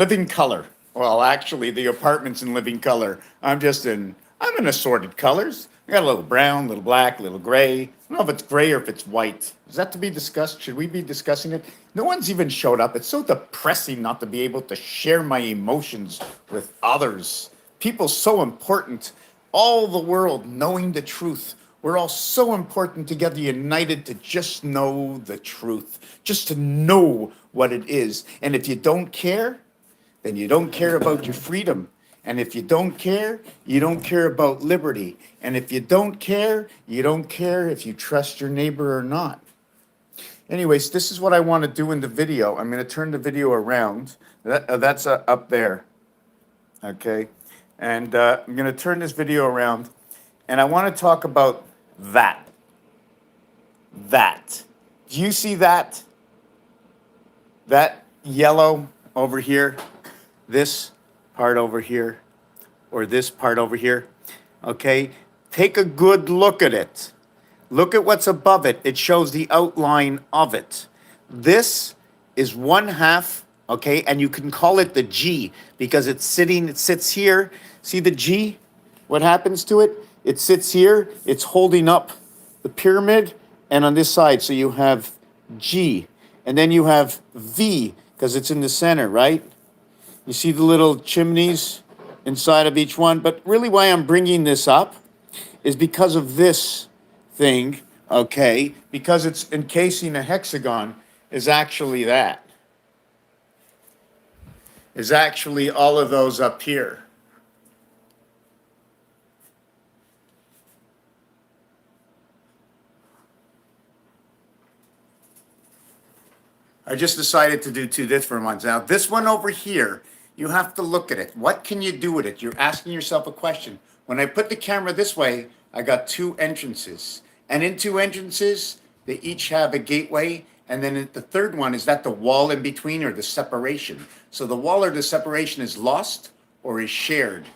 Living color. Well, actually, the apartment's in living color. I'm in assorted colors. I got a little brown, a little black, a little gray. I don't know if it's gray or if it's white. Is that to be discussed? Should we be discussing it? No one's even showed up. It's so depressing not to be able to share my emotions with others. People so important. All the world knowing the truth. We're all so important together, united to just know the truth, just to know what it is. And if you don't care, then you don't care about your freedom. And if you don't care, you don't care about liberty. And if you don't care, you don't care if you trust your neighbor or not. Anyways, this is what I want to do in the video. I'm going to turn the video around. That's up there. Okay. And I'm going to turn this video around. And I want to talk about that. That. Do you see that? That yellow over here? This part over here, or this part over here, okay? Take a good look at it. Look at what's above it. It shows the outline of it. This is 1/2, okay? And you can call it the G because it sits here. See the G? What happens to it? It sits here. It's holding up the pyramid, and on this side, so you have G. And then you have V because it's in the center, right? You see the little chimneys inside of each one. But really why I'm bringing this up is because of this thing, okay? Because it's encasing a hexagon is actually that. Is actually all of those up here. I just decided to do two different ones. Now, this one over here, you have to look at it. What can you do with it? You're asking yourself a question. When I put the camera this way, I got two entrances. And in two entrances, they each have a gateway. And then the third one, is that the wall in between or the separation? So the wall or the separation is lost or is shared.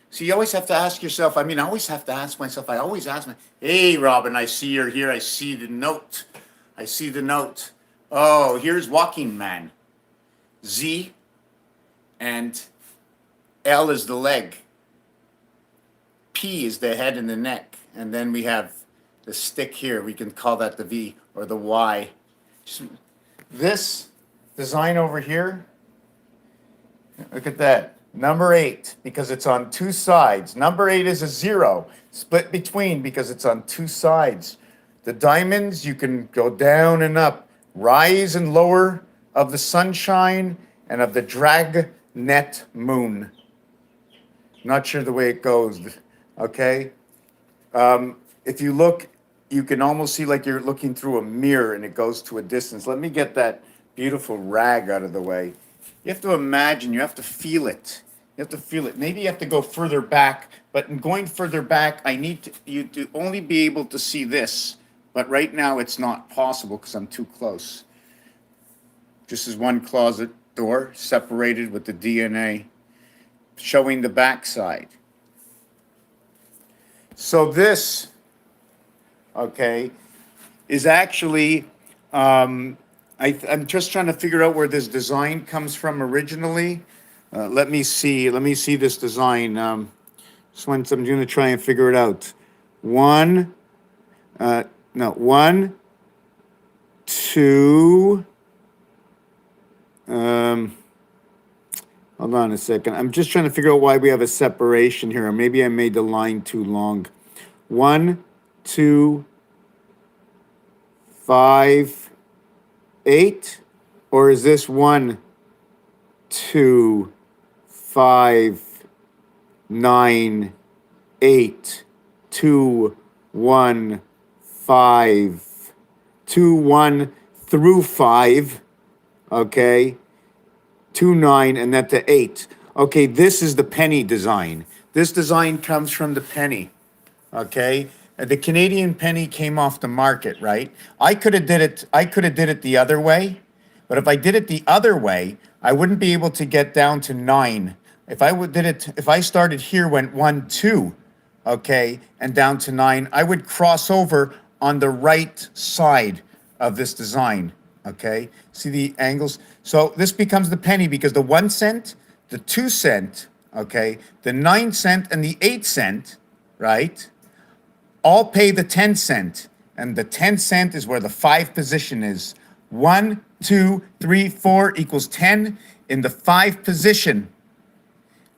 So you always have to ask yourself, I always have to ask myself, I always ask myself, hey, Robin, I see you're here. I see the note. I see the note. Oh, here's walking man. Z and L is the leg. P is the head and the neck. And then we have the stick here. We can call that the V or the Y. This design over here, look at that. Number 8, because it's on two sides. Number 8 is a 0, split between because it's on two sides. The diamonds, you can go down and up. Rise and lower of the sunshine and of the dragnet moon. Not sure the way it goes, okay? If you look, you can almost see like you're looking through a mirror and it goes to a distance. Let me get that beautiful rag out of the way. You have to imagine, you have to feel it. You have to feel it. Maybe you have to go further back, but in going further back, I need you to only be able to see this. But right now it's not possible because I'm too close. This is one closet door separated with the DNA showing the backside. So this, okay, is actually, I'm just trying to figure out where this design comes from originally. Let me see this design. Just once I'm going to try and figure it out. One, 2, hold on a second. I'm just trying to figure out why we have a separation here. Or maybe I made the line too long. 1, 2, 5, 8? Or is this 1, 2, 5, 9, 8, 2, 1, 5, 2, 1 through 5, okay, 2, 9, and then to 8. Okay, this is the penny design. This design comes from the penny, okay? The Canadian penny came off the market, right? I could have did it the other way, but if I did it the other way, I wouldn't be able to get down to 9. If I started here, went 1, 2, okay, and down to 9, I would cross over on the right side of this design, Okay, see the angles? So this becomes the penny because the 1 cent, the 2 cent, okay, the 9 cent and the 8 cent, right, all pay the 10 cent. And the 10 cent is where the 5 position is. 1, 2, 3, 4 equals 10 in the 5 position.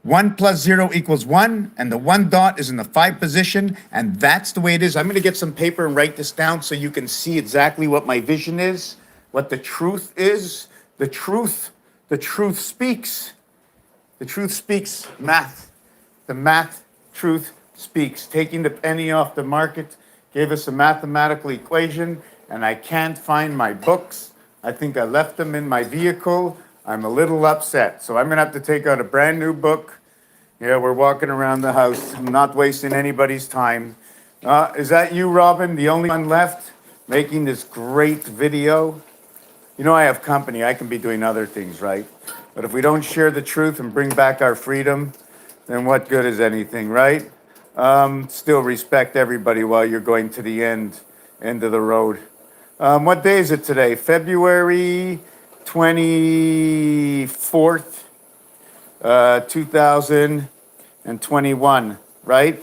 1 plus 0 equals 1, and the 1 dot is in the 5 position, and that's the way it is. I'm going to get some paper and write this down so you can see exactly what my vision is, what the truth is. The truth speaks. The truth speaks math. The math truth speaks. Taking the penny off the market gave us a mathematical equation, and I can't find my books. I think I left them in my vehicle. I'm a little upset, so I'm going to have to take out a brand new book. Yeah, we're walking around the house. I'm not wasting anybody's time. Is that you, Robin, the only one left making this great video? You know I have company. I can be doing other things, right? But if we don't share the truth and bring back our freedom, then what good is anything, right? Still respect everybody while you're going to the end of the road. What day is it today? February 24th, 2021, right?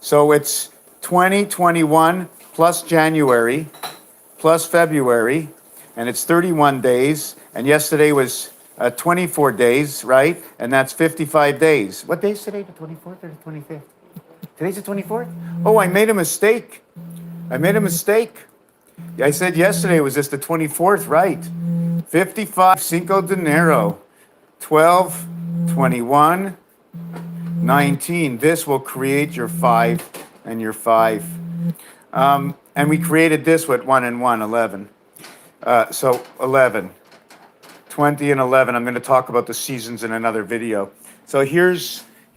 So it's 2021 plus January plus February, and it's 31 days. And yesterday was 24 days, right? And that's 55 days. What day is today? The 24th or the 25th? Today's the 24th? Oh, I made a mistake. I said yesterday was just the 24th, right? 55 Cinco de Enero, 12, 21, 19. This will create your 5 and your 5. And we created this with 1 and 1, 11. So 11, 20 and 11. I'm going to talk about the seasons in another video. So here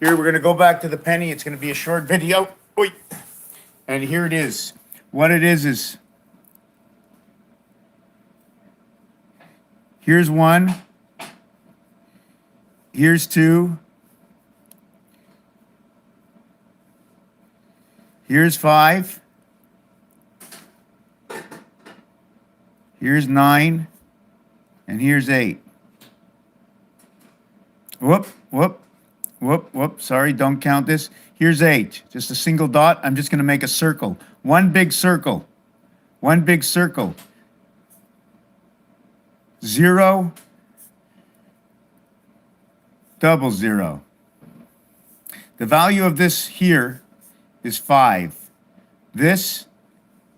we're going to go back to the penny. It's going to be a short video. Oy. And here it is. What it is here's 1, here's 2, here's 5, here's 9, and here's 8. Whoop, sorry, don't count this. Here's 8, just a single dot. I'm just going to make a circle. One big circle. 0, double 0. The value of this here is 5. This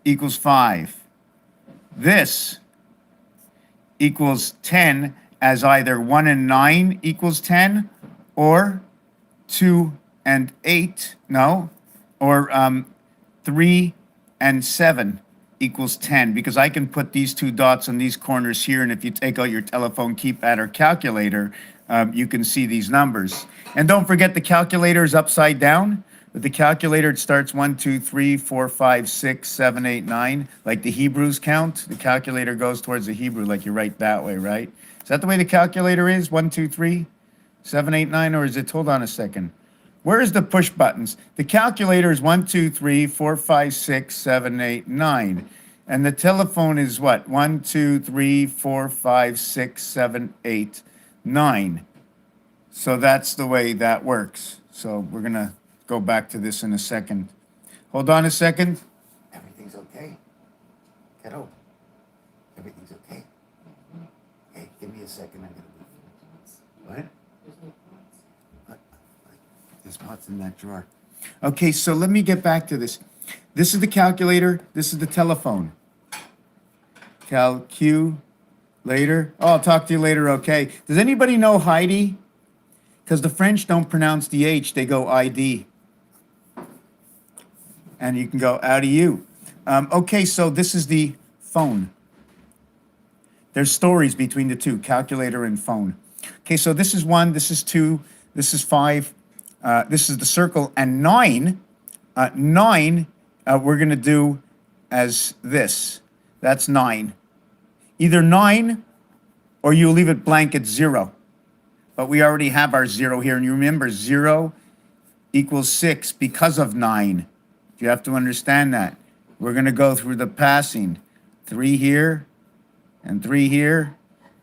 equals 5. This equals 10 as either 1 and 9 equals 10 or 2 and 8, no, or 3 and 7 equals 10, because I can put these 2 dots on these corners here, and if you take out your telephone keypad or calculator, you can see these numbers. And don't forget the calculator is upside down. With the calculator, it starts 1, 2, 3, 4, 5, 6, 7, 8, 9, like the Hebrews count. The calculator goes towards the Hebrew, like you write that way, right? Is that the way the calculator is? 1, 2, 3, 7, 8, 9, or is it, hold on a second. Where is the push buttons? The calculator is 1, 2, 3, 4, 5, 6, 7, 8, 9. And the telephone is what? 1, 2, 3, 4, 5, 6, 7, 8, 9. So that's the way that works. So we're going to go back to this in a second. Hold on a second. Everything's okay. Kiddo. Everything's okay. Hey, give me a second. What? There's pots in that drawer. Okay, so let me get back to this. This is the calculator. This is the telephone. Calculator. Oh, I'll talk to you later, okay. Does anybody know Heidi? Because the French don't pronounce the H. They go ID. And you can go out of you. Okay, so this is the phone. There's stories between the two, calculator and phone. Okay, so this is 1, this is 2, this is 5. This is the circle, and 9, 9 we're going to do as this. That's 9. Either 9 or you leave it blank at 0. But we already have our 0 here, and you remember 0 equals 6 because of 9. You have to understand that. We're going to go through the passing. 3 here, and 3 here,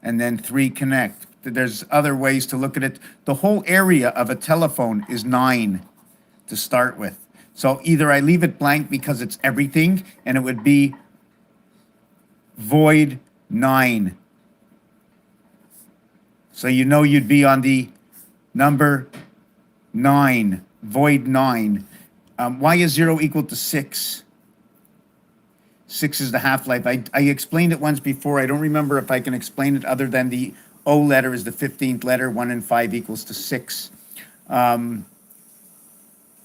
and then 3 connect. There's other ways to look at it. The whole area of a telephone is 9 to start with. So either I leave it blank because it's everything, and it would be void 9. So you know you'd be on the number 9, void 9. Why is 0 equal to 6? 6 is the half-life. I explained it once before. I don't remember if I can explain it other than the O letter is the 15th letter. 1 and 5 equals to 6.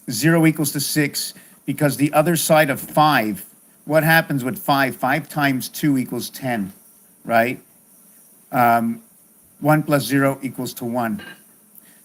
0 equals to 6 because the other side of 5, what happens with 5? 5 times 2 equals 10, right? 1 plus 0 equals to 1.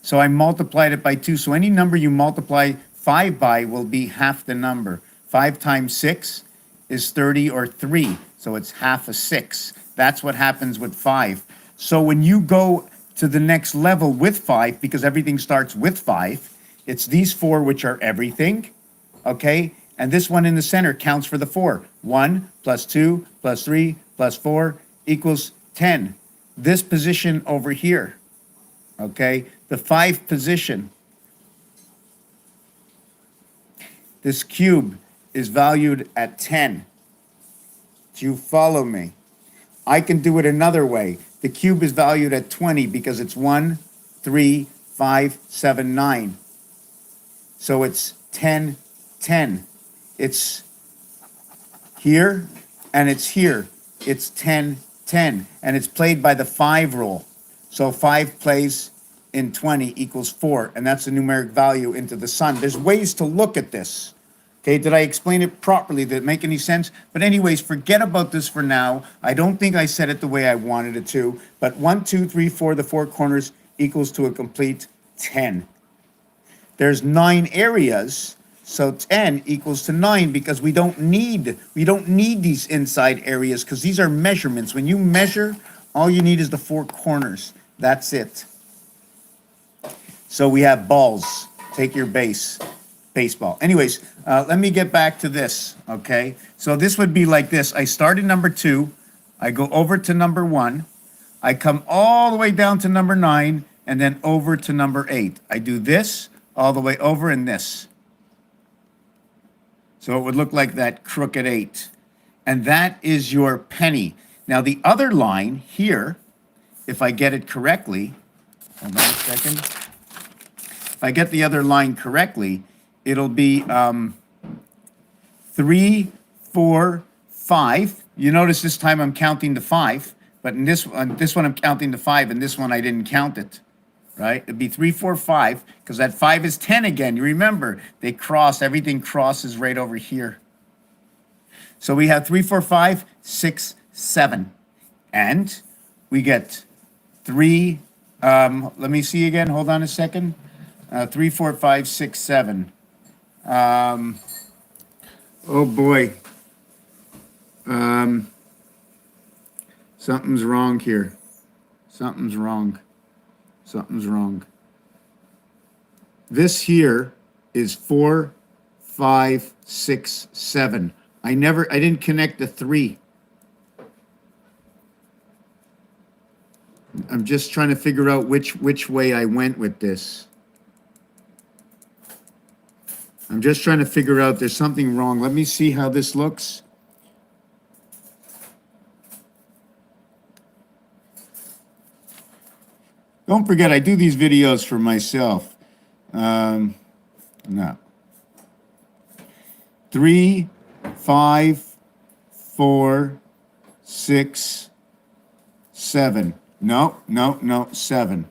So I multiplied it by 2. So any number you multiply 5 by will be half the number. 5 times 6 is 30 or 3. So it's half a 6. That's what happens with 5. So when you go to the next level with 5, because everything starts with 5, it's these 4 which are everything, okay? And this one in the center counts for the 4. 1 plus 2 plus 3 plus 4 equals 10. This position over here, okay? The 5 position, this cube is valued at 10. Do you follow me? I can do it another way. The cube is valued at 20 because it's 1, 3, 5, 7, 9. So it's 10, 10. It's here and it's here. It's 10, 10. And it's played by the 5 rule. So 5 plays in 20 equals 4. And that's the numeric value into the sun. There's ways to look at this. Okay, did I explain it properly? Did it make any sense? But anyways, forget about this for now. I don't think I said it the way I wanted it to. But 1, 2, 3, 4, the 4 corners equals to a complete 10. There's 9 areas, so 10 equals to 9 because we don't need these inside areas because these are measurements. When you measure, all you need is the 4 corners. That's it. So we have balls. Take your baseball. Anyways, let me get back to this, okay? So this would be like this. I start at number 2. I go over to number 1. I come all the way down to number 9 and then over to number 8. I do this all the way over and this. So it would look like that crooked 8. And that is your penny. Now the other line here, if I get it correctly, hold on a second. If I get the other line correctly, it'll be 3, 4, 5. You notice this time I'm counting to 5, but in this one I'm counting to 5, and this one I didn't count it, right? It'd be 3, 4, 5, because that 5 is 10 again. You remember, they cross, everything crosses right over here. So we have 3, 4, 5, 6, 7. And we get 3, let me see again, hold on a second. 3, 4, 5, 6, 7. Oh boy. Something's wrong here. Something's wrong. Something's wrong. This here is 4, 5, 6, 7. I didn't connect the 3. I'm just trying to figure out which way I went with this. I'm just trying to figure out there's something wrong. Let me see how this looks. Don't forget, I do these videos for myself. No. 3, 5, 4, 6, 7. No, 7.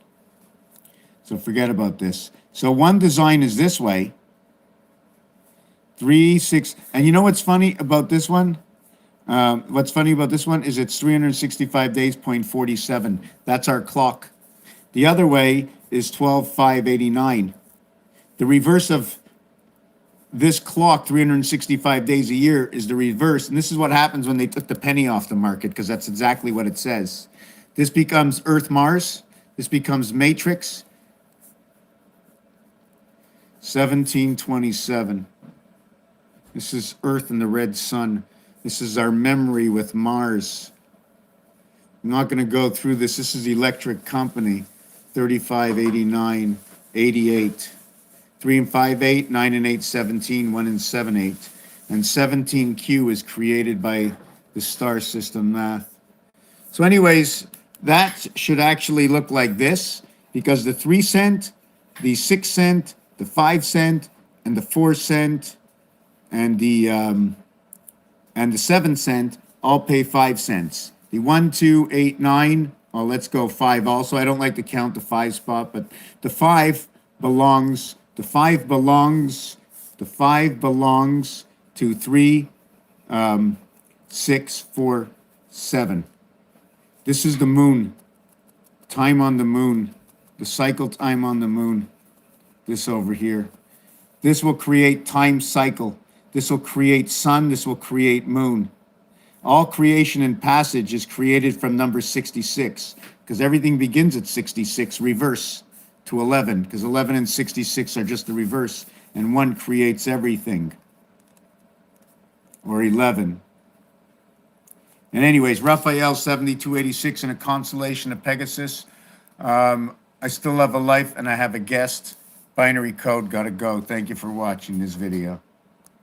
So forget about this. So one design is this way. 3, 6, and you know what's funny about this one? What's funny about this one is it's 365 days, 0.47. That's our clock. The other way is 12/5/89. The reverse of this clock, 365 days a year, is the reverse. And this is what happens when they took the penny off the market, because that's exactly what it says. This becomes Earth-Mars. This becomes Matrix. 1727. This is Earth and the red sun. This is our memory with Mars. I'm not going to go through this. This is Electric Company, 35, 89, 88, 3 and 5, 8, 9 and 8, 17, 1 and 7, 8. And 17Q is created by the star system math. So anyways, that should actually look like this, because the 3 cent, the 6 cent, the 5 cent, and the 4 cent, and the 7 cent all pay 5 cents. The 1, 2, 8, 9, oh, let's go 5 also. I don't like to count the 5 spot, but the 5 belongs to 3, 6, 4, 7. This is the moon, time on the moon, the cycle time on the moon, this over here. This will create time cycle. This will create sun, this will create moon. All creation and passage is created from number 66, because everything begins at 66, reverse to 11, because 11 and 66 are just the reverse, and 1 creates everything, or 11. And anyways, Raphael 7286 in a constellation of Pegasus. I still have a life and I have a guest. Binary code, gotta go. Thank you for watching this video.